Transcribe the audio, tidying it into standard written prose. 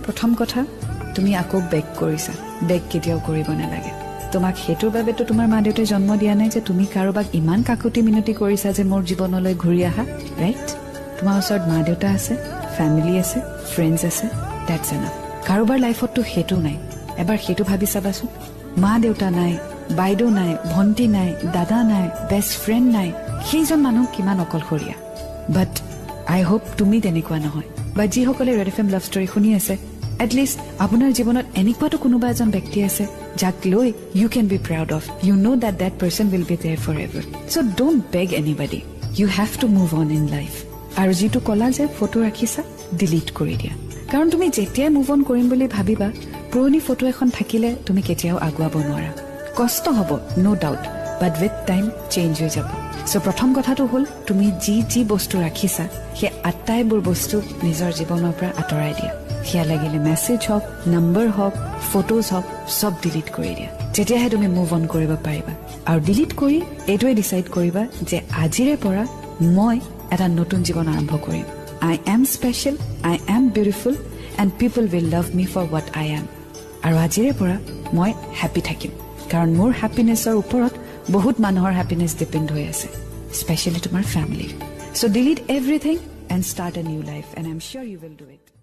প্ৰথম কথা তুমি আকৌ বেক কৰিছা বেক কেতিয়াও কৰিব নালাগে তোমাক হেতুৰ বাবেতো তোমাৰ মা দেউতাই জন্ম দিয়া নাই যে তুমি কাৰোবাক ইমান কাকুতি মিনতি কৰিছা যে মোৰ জীৱনলৈ ঘূৰি আহা ৰাইট তোমাৰ ওচৰত মা দেউতা আছে ফ্যামিলি আছে ফ্ৰেণ্ডছ আছে দ্যাটছ এনাফ কাৰোবাৰ লাইফততো হেতু নাই এবাৰ হেতু ভাবি চাবাচোন মা দেউতা নাই বাইদেউ নাই ভণ্টি নাই দাদা নাই বেষ্ট ফ্ৰেণ্ড নাই সেইজন মানুহ কিমান অকলশৰীয়া বাট আই হোপ তুমি তেনেকুৱা নহয় বা যিসকলে ৰেড এফএম লাভ ষ্টৰী শুনি আছে এটলিষ্ট আপোনাৰ জীৱনত এনেকুৱাতো কোনোবা এজন ব্যক্তি আছে যাক লৈ you can be proud of you know that that person will be there forever so' don't beg anybody you have to move on in life আৰু যিটো কলা যে ফটো ৰাখিছা ডিলিট কৰি দিয়া কাৰণ তুমি যেতিয়াই মুভ অন কৰিম বুলি ভাবিবা পুৰণি ফটো এখন থাকিলে তুমি কেতিয়াও আগুৱাব নোৱাৰা কষ্ট হ'ব no doubt but with time change হৈ যাব চ' প্ৰথম কথাটো হ'ল তুমি যি বস্তু ৰাখিছা সেই আটাইবোৰ বস্তু নিজৰ জীৱনৰ পৰা আঁতৰাই দিয়া সেয়া লাগিলে মেছেজ হওক নম্বৰ হওক ফটোজ হওক চব ডিলিট কৰি দিয়া তেতিয়াহে তুমি মুভ অন কৰিব পাৰিবা আৰু ডিলিট কৰি এইটোৱে ডিচাইড কৰিবা যে আজিৰে পৰা মই এটা নতুন জীৱন আৰম্ভ কৰিম I am special I am beautiful and people will love me for what I am আৰু আজিৰে পৰা মই হেপ্পী থাকিম কাৰণ মোৰ হেপ্পিনেছৰ ওপৰত বহুত মানুহৰ হেপ্পিনেছ ডিপেণ্ড হৈ আছে স্পেচিয়েলি তোমাৰ ফেমিলিৰ so' delete everything and start a new life and I am sure you will do it